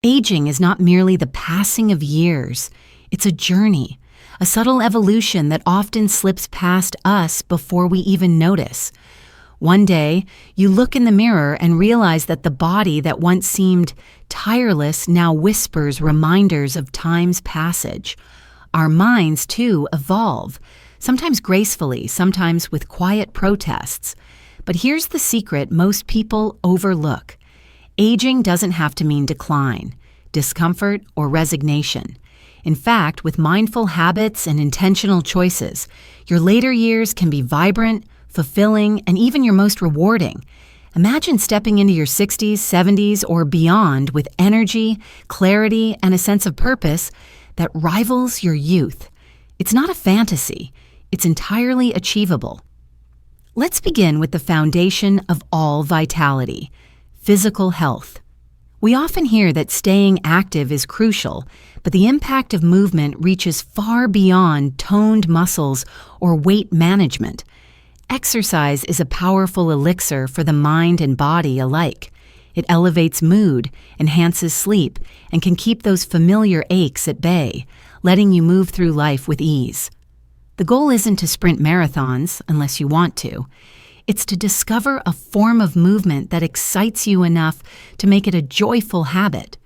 Aging is not merely the passing of years, it's a journey, a subtle evolution that often slips past us before we even notice. One day, you look in the mirror and realize that the body that once seemed tireless now whispers reminders of time's passage. Our minds, too, evolve, sometimes gracefully, sometimes with quiet protests. But here's the secret most people overlook. Aging doesn't have to mean decline, discomfort, or resignation. In fact, with mindful habits and intentional choices, your later years can be vibrant, fulfilling, and even your most rewarding. Imagine stepping into your 60s, 70s, or beyond with energy, clarity, and a sense of purpose that rivals your youth. It's not a fantasy. It's entirely achievable. Let's begin with the foundation of all vitality: physical health. We often hear that staying active is crucial, but the impact of movement reaches far beyond toned muscles or weight management. Exercise is a powerful elixir for the mind and body alike. It elevates mood, enhances sleep, and can keep those familiar aches at bay, letting you move through life with ease. The goal isn't to sprint marathons, unless you want to. It's to discover a form of movement that excites you enough to make it a joyful habit.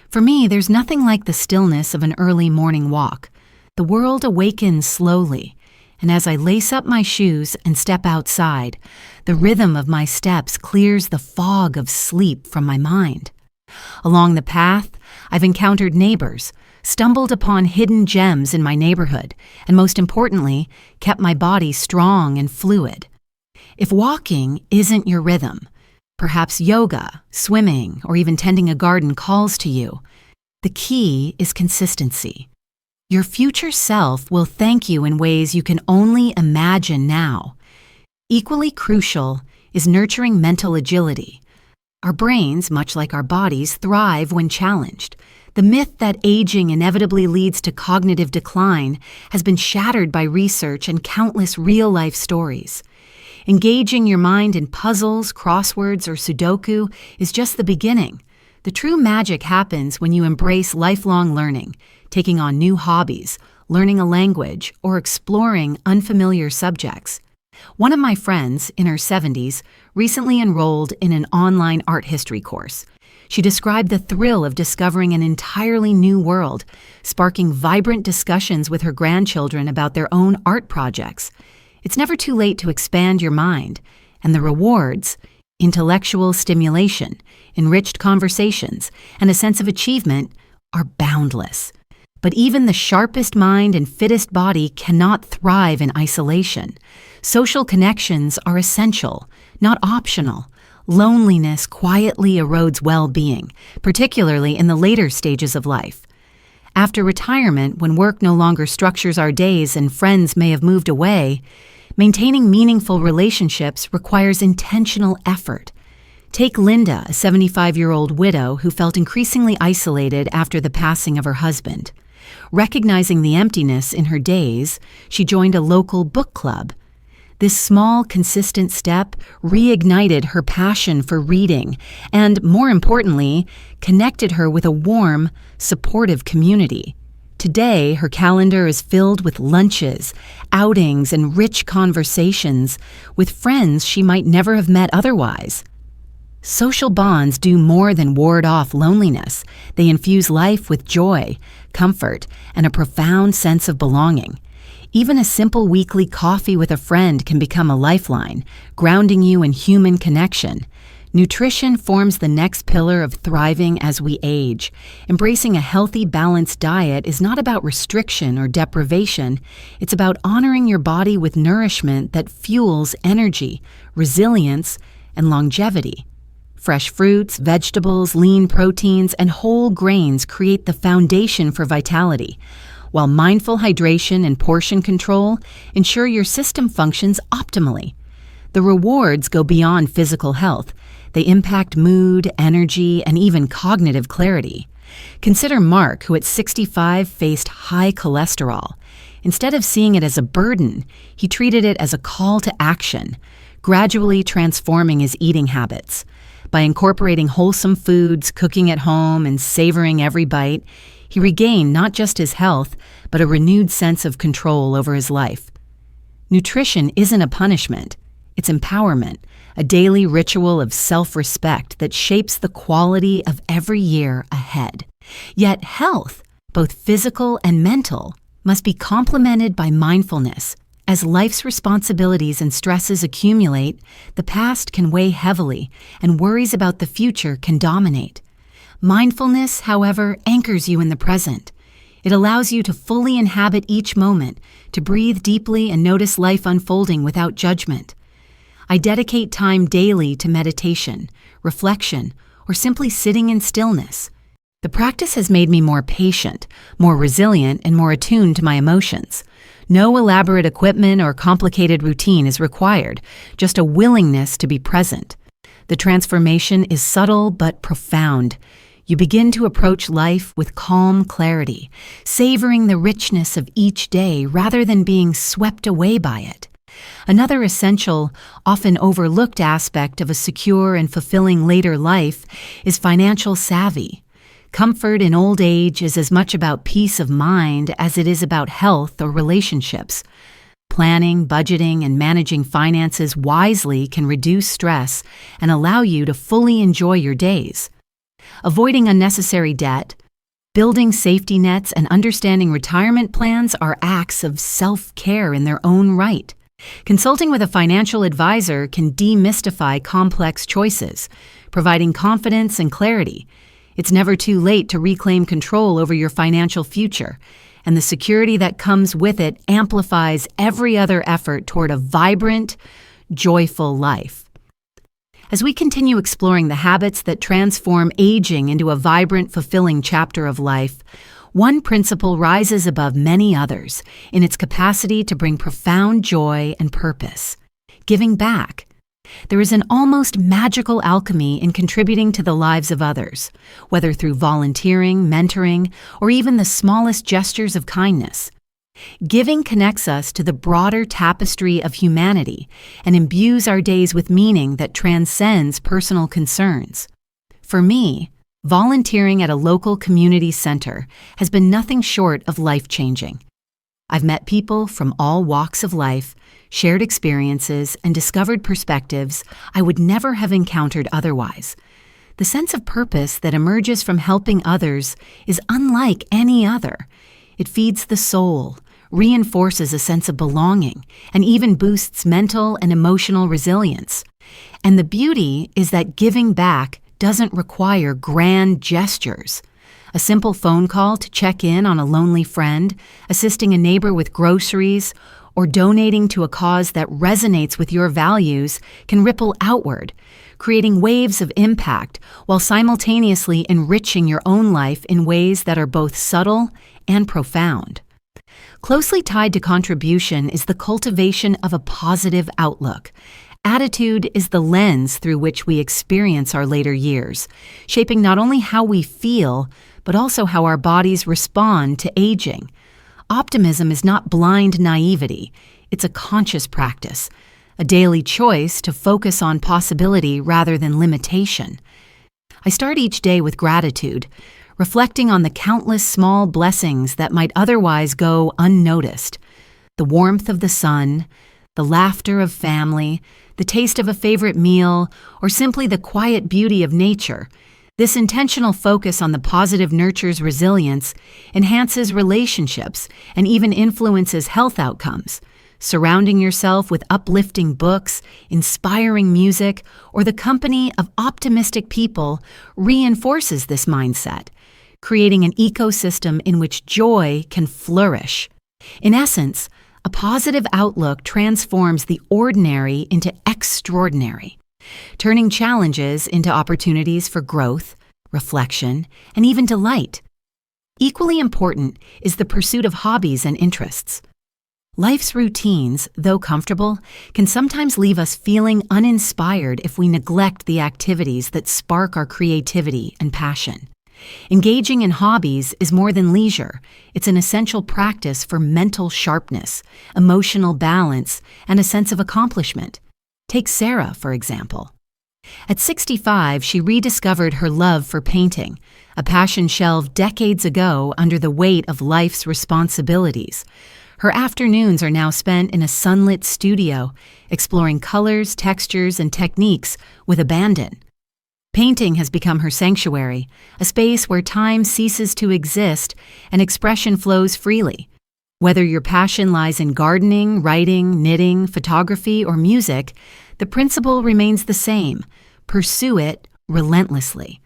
For me, there's nothing like the stillness of an early morning walk. The world awakens slowly, and as I lace up my shoes and step outside, the rhythm of my steps clears the fog of sleep from my mind. Along the path, I've encountered neighbors, stumbled upon hidden gems in my neighborhood, and most importantly, kept my body strong and fluid. If walking isn't your rhythm, perhaps yoga, swimming, or even tending a garden calls to you, the key is consistency. Your future self will thank you in ways you can only imagine now. Equally crucial is nurturing mental agility. Our brains, much like our bodies, thrive when challenged. The myth that aging inevitably leads to cognitive decline has been shattered by research and countless real-life stories. Engaging your mind in puzzles, crosswords, or Sudoku is just the beginning. The true magic happens when you embrace lifelong learning, taking on new hobbies, learning a language, or exploring unfamiliar subjects. One of my friends, in her 70s, recently enrolled in an online art history course. She described the thrill of discovering an entirely new world, sparking vibrant discussions with her grandchildren about their own art projects. It's never too late to expand your mind, and the rewards, intellectual stimulation, enriched conversations, and a sense of achievement, are boundless. But even the sharpest mind and fittest body cannot thrive in isolation. Social connections are essential, not optional. Loneliness quietly erodes well-being, particularly in the later stages of life. After retirement, when work no longer structures our days and friends may have moved away, maintaining meaningful relationships requires intentional effort. Take Linda, a 75-year-old widow who felt increasingly isolated after the passing of her husband. Recognizing the emptiness in her days, she joined a local book club. This small, consistent step reignited her passion for reading and, more importantly, connected her with a warm, supportive community. Today, her calendar is filled with lunches, outings, and rich conversations with friends she might never have met otherwise. Social bonds do more than ward off loneliness. They infuse life with joy, comfort, and a profound sense of belonging. Even a simple weekly coffee with a friend can become a lifeline, grounding you in human connection. Nutrition forms the next pillar of thriving as we age. Embracing a healthy, balanced diet is not about restriction or deprivation. It's about honoring your body with nourishment that fuels energy, resilience, and longevity. Fresh fruits, vegetables, lean proteins, and whole grains create the foundation for vitality, while mindful hydration and portion control ensure your system functions optimally. The rewards go beyond physical health. They impact mood, energy, and even cognitive clarity. Consider Mark, who at 65 faced high cholesterol. Instead of seeing it as a burden, he treated it as a call to action, gradually transforming his eating habits. By incorporating wholesome foods, cooking at home, and savoring every bite, he regained not just his health, but a renewed sense of control over his life. Nutrition isn't a punishment, it's empowerment, a daily ritual of self-respect that shapes the quality of every year ahead. Yet health, both physical and mental, must be complemented by mindfulness. As life's responsibilities and stresses accumulate, the past can weigh heavily, and worries about the future can dominate. Mindfulness, however, anchors you in the present. It allows you to fully inhabit each moment, to breathe deeply and notice life unfolding without judgment. I dedicate time daily to meditation, reflection, or simply sitting in stillness. The practice has made me more patient, more resilient, and more attuned to my emotions. No elaborate equipment or complicated routine is required, just a willingness to be present. The transformation is subtle but profound. You begin to approach life with calm clarity, savoring the richness of each day rather than being swept away by it. Another essential, often overlooked aspect of a secure and fulfilling later life is financial savvy. Comfort in old age is as much about peace of mind as it is about health or relationships. Planning, budgeting, and managing finances wisely can reduce stress and allow you to fully enjoy your days. Avoiding unnecessary debt, building safety nets, and understanding retirement plans are acts of self-care in their own right. Consulting with a financial advisor can demystify complex choices, providing confidence and clarity. It's never too late to reclaim control over your financial future, and the security that comes with it amplifies every other effort toward a vibrant, joyful life. As we continue exploring the habits that transform aging into a vibrant, fulfilling chapter of life, one principle rises above many others in its capacity to bring profound joy and purpose: giving back. There is an almost magical alchemy in contributing to the lives of others, whether through volunteering, mentoring, or even the smallest gestures of kindness. Giving connects us to the broader tapestry of humanity and imbues our days with meaning that transcends personal concerns. For me, volunteering at a local community center has been nothing short of life-changing. I've met people from all walks of life, shared experiences, and discovered perspectives I would never have encountered otherwise. The sense of purpose that emerges from helping others is unlike any other. It feeds the soul, reinforces a sense of belonging, and even boosts mental and emotional resilience. And the beauty is that giving back doesn't require grand gestures. A simple phone call to check in on a lonely friend, assisting a neighbor with groceries, or donating to a cause that resonates with your values can ripple outward, creating waves of impact while simultaneously enriching your own life in ways that are both subtle and profound. Closely tied to contribution is the cultivation of a positive outlook. Attitude is the lens through which we experience our later years, shaping not only how we feel, but also how our bodies respond to aging. Optimism is not blind naivety, it's a conscious practice, a daily choice to focus on possibility rather than limitation. I start each day with gratitude, reflecting on the countless small blessings that might otherwise go unnoticed. The warmth of the sun, the laughter of family, the taste of a favorite meal, or simply the quiet beauty of nature. This intentional focus on the positive nurtures resilience, enhances relationships, and even influences health outcomes. Surrounding yourself with uplifting books, inspiring music, or the company of optimistic people reinforces this mindset, creating an ecosystem in which joy can flourish. In essence, a positive outlook transforms the ordinary into extraordinary, turning challenges into opportunities for growth, reflection, and even delight. Equally important is the pursuit of hobbies and interests. Life's routines, though comfortable, can sometimes leave us feeling uninspired if we neglect the activities that spark our creativity and passion. Engaging in hobbies is more than leisure. It's an essential practice for mental sharpness, emotional balance, and a sense of accomplishment. Take Sarah, for example. At 65, she rediscovered her love for painting, a passion shelved decades ago under the weight of life's responsibilities. Her afternoons are now spent in a sunlit studio, exploring colors, textures, and techniques with abandon. Painting has become her sanctuary, a space where time ceases to exist and expression flows freely. Whether your passion lies in gardening, writing, knitting, photography, or music, the principle remains the same: pursue it relentlessly.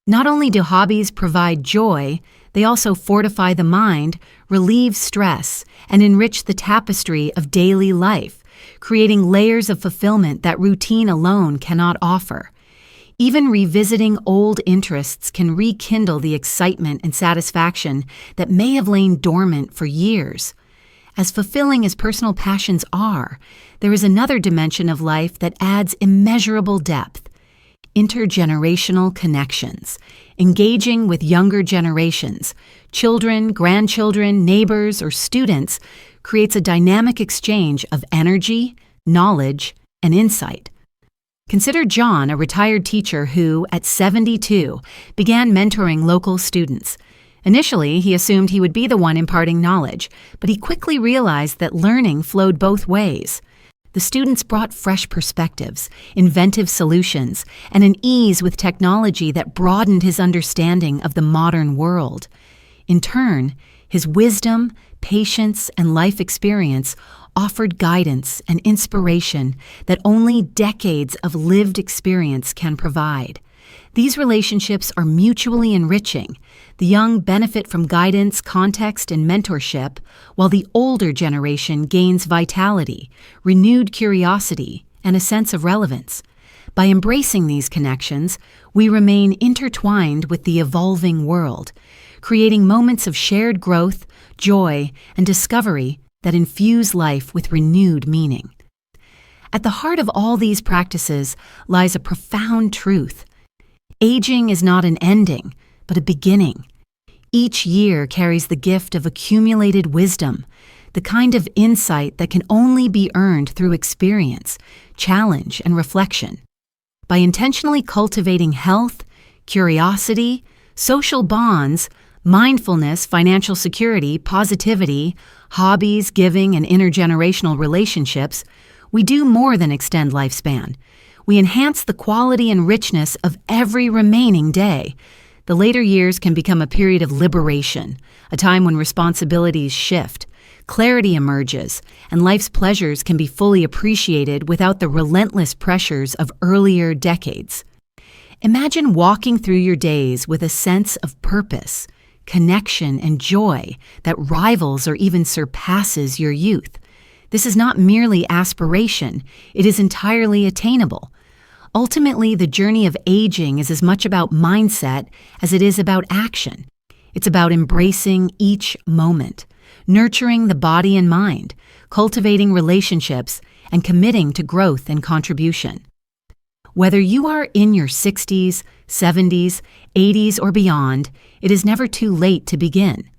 Not only do hobbies provide joy, they also fortify the mind, relieve stress, and enrich the tapestry of daily life, creating layers of fulfillment that routine alone cannot offer. Even revisiting old interests can rekindle the excitement and satisfaction that may have lain dormant for years. As fulfilling as personal passions are, there is another dimension of life that adds immeasurable depth: intergenerational connections. Engaging with younger generations, children, grandchildren, neighbors, or students, creates a dynamic exchange of energy, knowledge, and insight. Consider John, a retired teacher who, at 72, began mentoring local students. Initially, he assumed he would be the one imparting knowledge, but he quickly realized that learning flowed both ways. The students brought fresh perspectives, inventive solutions, and an ease with technology that broadened his understanding of the modern world. In turn, his wisdom, patience, and life experience offered guidance and inspiration that only decades of lived experience can provide. These relationships are mutually enriching. The young benefit from guidance, context, and mentorship, while the older generation gains vitality, renewed curiosity, and a sense of relevance. By embracing these connections, we remain intertwined with the evolving world, creating moments of shared growth, joy, and discovery that infuse life with renewed meaning. At the heart of all these practices lies a profound truth. Aging is not an ending, but a beginning. Each year carries the gift of accumulated wisdom, the kind of insight that can only be earned through experience, challenge, and reflection. By intentionally cultivating health, curiosity, social bonds, mindfulness, financial security, positivity, hobbies, giving, and intergenerational relationships, we do more than extend lifespan. We enhance the quality and richness of every remaining day. The later years can become a period of liberation, a time when responsibilities shift, clarity emerges, and life's pleasures can be fully appreciated without the relentless pressures of earlier decades. Imagine walking through your days with a sense of purpose, connection, and joy that rivals or even surpasses your youth. This is not merely aspiration, it is entirely attainable. Ultimately, the journey of aging is as much about mindset as it is about action. It's about embracing each moment, nurturing the body and mind, cultivating relationships, and committing to growth and contribution. Whether you are in your 60s, 70s, 80s, or beyond, it is never too late to begin.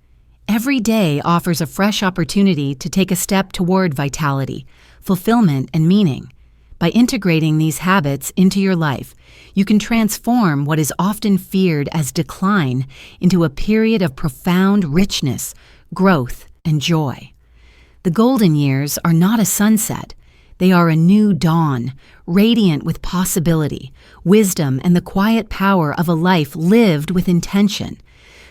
Every day offers a fresh opportunity to take a step toward vitality, fulfillment, and meaning. By integrating these habits into your life, you can transform what is often feared as decline into a period of profound richness, growth, and joy. The golden years are not a sunset. They are a new dawn, radiant with possibility, wisdom, and the quiet power of a life lived with intention.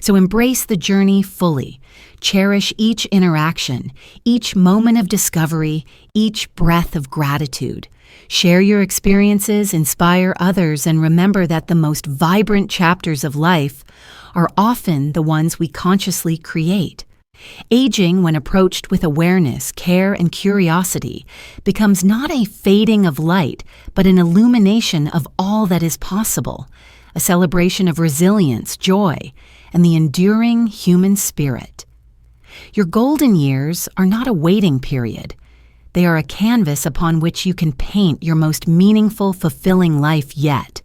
So embrace the journey fully. Cherish each interaction, each moment of discovery, each breath of gratitude. Share your experiences, inspire others, and remember that the most vibrant chapters of life are often the ones we consciously create. Aging, when approached with awareness, care, and curiosity, becomes not a fading of light, but an illumination of all that is possible, a celebration of resilience, joy, and the enduring human spirit. Your golden years are not a waiting period. They are a canvas upon which you can paint your most meaningful, fulfilling life yet.